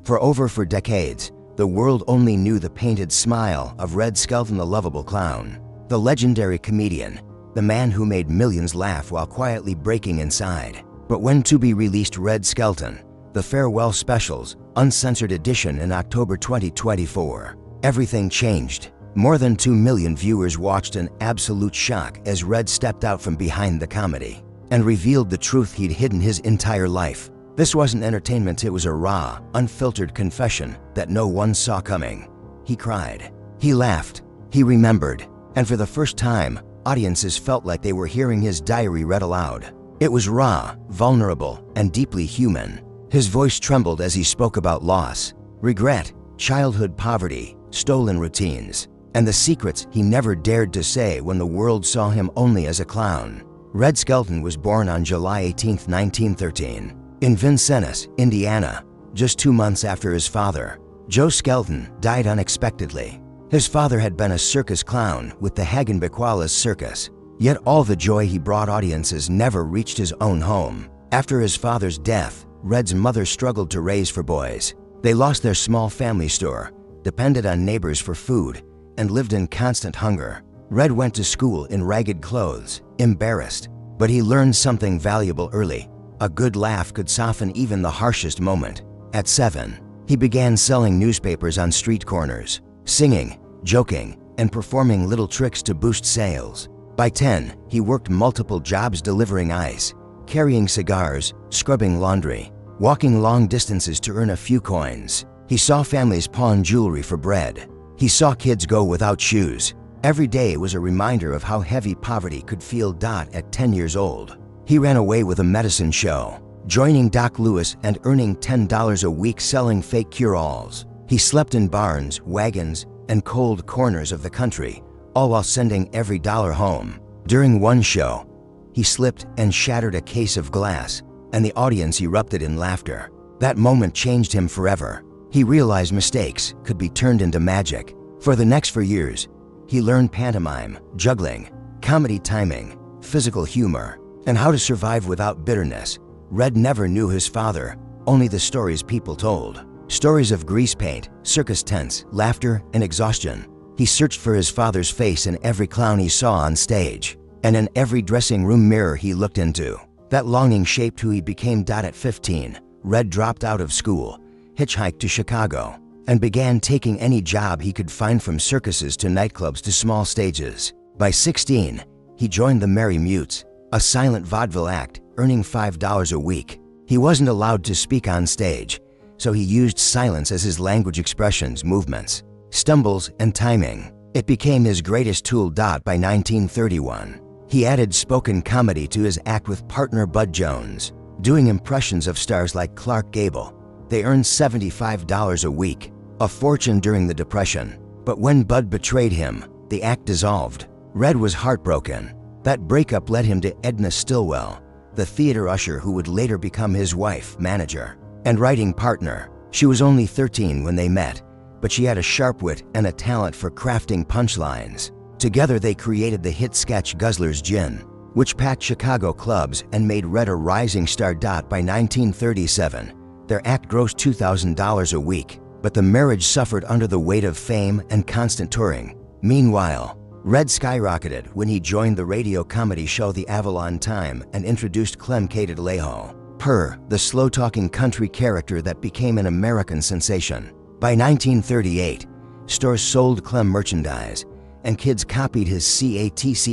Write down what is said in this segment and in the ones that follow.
For decades, the world only knew the painted smile of Red Skelton, the lovable clown, the legendary comedian, the man who made millions laugh while quietly breaking inside. But when to-be-released Red Skelton, the farewell specials, uncensored edition in October 2024, everything changed. More than 2 million viewers watched in absolute shock as Red stepped out from behind the comedy and revealed the truth he'd hidden his entire life. This wasn't entertainment, it was a raw, unfiltered confession that no one saw coming. He cried, he laughed, he remembered, and for the first time, audiences felt like they were hearing his diary read aloud. It was raw, vulnerable, and deeply human. His voice trembled as he spoke about loss, regret, childhood poverty, stolen routines, and the secrets he never dared to say when the world saw him only as a clown. Red Skelton was born on July 18, 1913, in Vincennes, Indiana, just 2 months after his father, Joe Skelton, died unexpectedly. His father had been a circus clown with the Hagen-Bequala's circus, yet all the joy he brought audiences never reached his own home. After his father's death, Red's mother struggled to raise 4 boys. They lost their small family store, depended on neighbors for food, and lived in constant hunger. Red went to school in ragged clothes, embarrassed, but he learned something valuable early. A good laugh could soften even the harshest moment. At 7, he began selling newspapers on street corners, singing, joking, and performing little tricks to boost sales. By 10, he worked multiple jobs delivering ice, carrying cigars, scrubbing laundry, walking long distances to earn a few coins. He saw families pawn jewelry for bread. He saw kids go without shoes. Every day was a reminder of how heavy poverty could feel. At 10 years old, he ran away with a medicine show, joining Doc Lewis and earning $10 a week selling fake cure-alls. He slept in barns, wagons, and cold corners of the country, all while sending every dollar home. During one show, he slipped and shattered a case of glass, and the audience erupted in laughter. That moment changed him forever. He realized mistakes could be turned into magic. For the next 4 years, he learned pantomime, juggling, comedy timing, physical humor, and how to survive without bitterness. Red never knew his father, only the stories people told. Stories of grease paint, circus tents, laughter, and exhaustion. He searched for his father's face in every clown he saw on stage, and in every dressing room mirror he looked into. That longing shaped who he became. At 15, Red dropped out of school, hitchhiked to Chicago, and began taking any job he could find, from circuses to nightclubs to small stages. By 16, he joined the Merry Mutes, a silent vaudeville act, earning $5 a week. He wasn't allowed to speak on stage, so he used silence as his language, expressions, movements, stumbles, and timing. It became his greatest tool. By 1931, he added spoken comedy to his act with partner Bud Jones, doing impressions of stars like Clark Gable. They earned $75 a week, a fortune during the Depression. But when Bud betrayed him, the act dissolved. Red was heartbroken. That breakup led him to Edna Stillwell, the theater usher who would later become his wife, manager, and writing partner. She was only 13 when they met, but she had a sharp wit and a talent for crafting punchlines. Together they created the hit sketch Guzzler's Gin, which packed Chicago clubs and made Red a rising star. By 1937, their act grossed $2,000 a week, but the marriage suffered under the weight of fame and constant touring. Meanwhile, Red skyrocketed when he joined the radio comedy show The Avalon Time and introduced Clem Cadalejo, the slow-talking country character that became an American sensation. By 1938, stores sold Clem merchandise, and kids copied his catchphrases.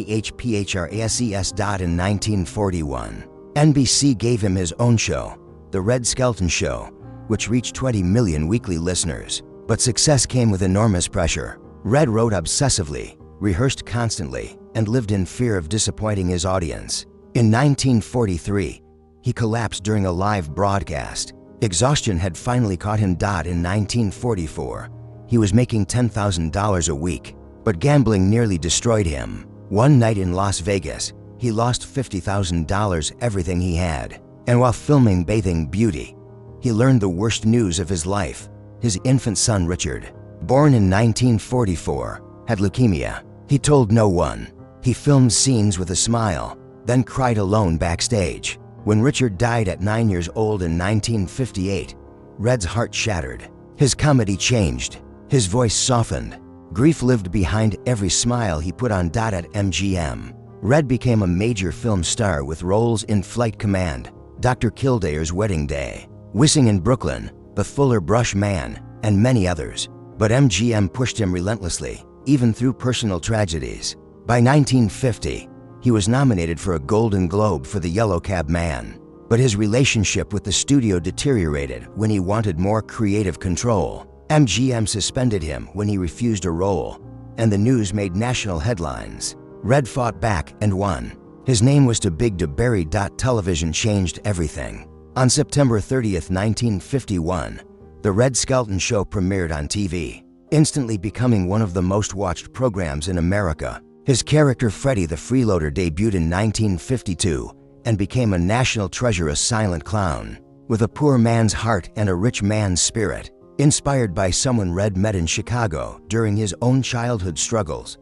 In 1941, NBC gave him his own show, The Red Skelton Show, which reached 20 million weekly listeners. But success came with enormous pressure. Red wrote obsessively, rehearsed constantly, and lived in fear of disappointing his audience. In 1943, he collapsed during a live broadcast. Exhaustion had finally caught him. In 1944, he was making $10,000 a week, but gambling nearly destroyed him. One night in Las Vegas, he lost $50,000, everything he had. And while filming Bathing Beauty, he learned the worst news of his life. His infant son Richard, born in 1944, had leukemia. He told no one. He filmed scenes with a smile, then cried alone backstage. When Richard died at 9 years old in 1958, Red's heart shattered. His comedy changed. His voice softened. Grief lived behind every smile he put on. At MGM, Red became a major film star with roles in Flight Command, Dr. Kildare's Wedding Day, Wissing in Brooklyn, The Fuller Brush Man, and many others. But MGM pushed him relentlessly, even through personal tragedies. By 1950, he was nominated for a Golden Globe for The Yellow Cab Man. But his relationship with the studio deteriorated when he wanted more creative control. MGM suspended him when he refused a role, and the news made national headlines. Red fought back and won. His name was too big to bury. Television changed everything. On September 30th, 1951, The Red Skelton Show premiered on TV, instantly becoming one of the most watched programs in America. His character Freddie the Freeloader debuted in 1952 and became a national treasure, a silent clown with a poor man's heart and a rich man's spirit. Inspired by someone Red met in Chicago during his own childhood struggles.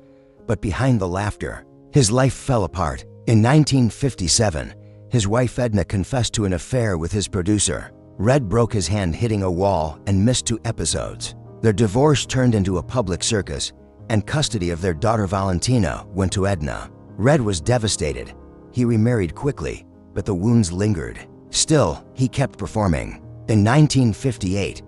But behind the laughter, his life fell apart. In 1957, his wife Edna confessed to an affair with his producer. Red broke his hand hitting a wall and missed 2 episodes. Their divorce turned into a public circus, and custody of their daughter Valentina went to Edna. Red was devastated. He remarried quickly, but the wounds lingered. Still, he kept performing. In 1958,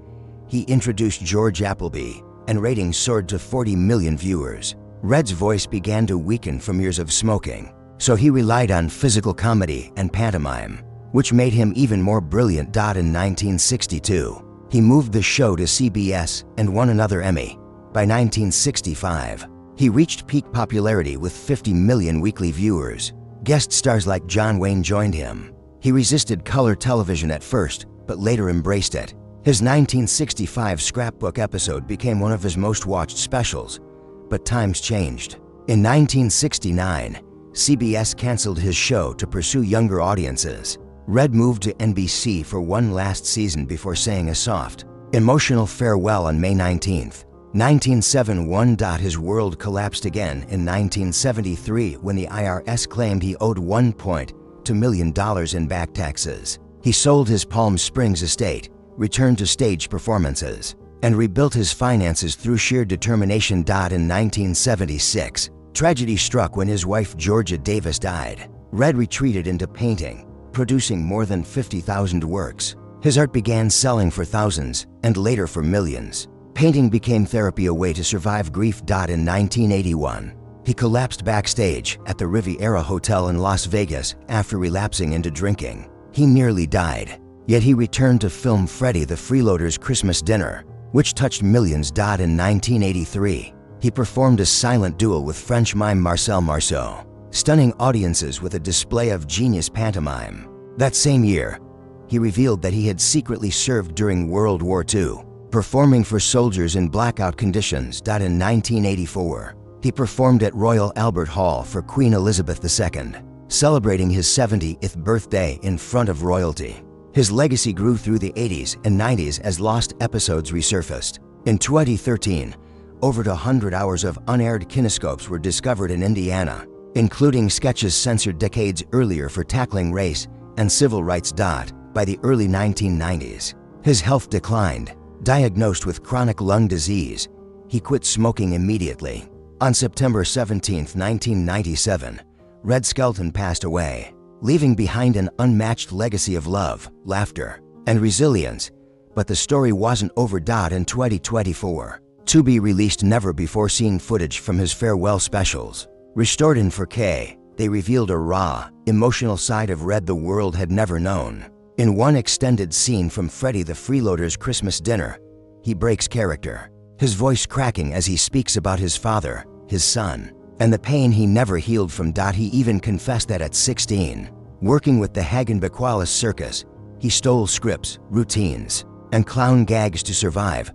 he introduced George Appleby, and ratings soared to 40 million viewers. Red's voice began to weaken from years of smoking, so he relied on physical comedy and pantomime, which made him even more brilliant. In 1962, he moved the show to CBS and won another Emmy. By 1965, he reached peak popularity with 50 million weekly viewers. Guest stars like John Wayne joined him. He resisted color television at first, but later embraced it. His 1965 Scrapbook episode became one of his most watched specials, but times changed. In 1969, CBS canceled his show to pursue younger audiences. Red moved to NBC for one last season before saying a soft, emotional farewell on May 19, 1971. His world collapsed again in 1973 when the IRS claimed he owed $1.2 million in back taxes. He sold his Palm Springs estate, returned to stage performances, and rebuilt his finances through sheer determination. In 1976, tragedy struck when his wife Georgia Davis died. Red retreated into painting, producing more than 50,000 works. His art began selling for thousands, and later for millions. Painting became therapy, a way to survive grief. In 1981, he collapsed backstage at the Riviera Hotel in Las Vegas after relapsing into drinking. He nearly died. Yet he returned to film Freddie the Freeloader's Christmas Dinner, which touched millions. In 1983, he performed a silent duel with French mime Marcel Marceau, stunning audiences with a display of genius pantomime. That same year, he revealed that he had secretly served during World War II, performing for soldiers in blackout conditions. In 1984, he performed at Royal Albert Hall for Queen Elizabeth II, celebrating his 70th birthday in front of royalty. His legacy grew through the 80s and 90s as lost episodes resurfaced. In 2013, over 100 hours of unaired kinescopes were discovered in Indiana, including sketches censored decades earlier for tackling race and civil rights. By the early 1990s, his health declined. Diagnosed with chronic lung disease, he quit smoking immediately. On September 17, 1997, Red Skelton passed away, leaving behind an unmatched legacy of love, laughter, and resilience. But the story wasn't over. In 2024, to be released never-before-seen footage from his farewell specials. Restored in 4K, they revealed a raw, emotional side of Red the world had never known. In one extended scene from Freddie the Freeloader's Christmas Dinner, he breaks character, his voice cracking as he speaks about his father, his son, and the pain he never healed from. He even confessed that at 16, working with the Hagen-Bequalis circus, he stole scripts, routines, and clown gags to survive.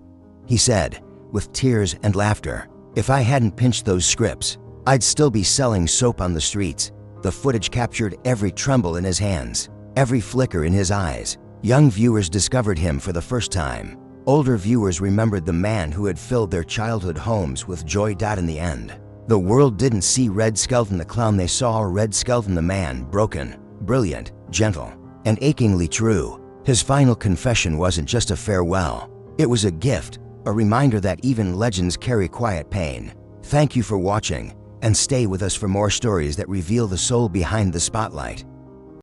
He said, with tears and laughter, "If I hadn't pinched those scripts, I'd still be selling soap on the streets." The footage captured every tremble in his hands, every flicker in his eyes. Young viewers discovered him for the first time. Older viewers remembered the man who had filled their childhood homes with joy. In the end, the world didn't see Red Skelton the clown, they saw Red Skelton the man, broken, brilliant, gentle, and achingly true. His final confession wasn't just a farewell. It was a gift, a reminder that even legends carry quiet pain. Thank you for watching, and stay with us for more stories that reveal the soul behind the spotlight.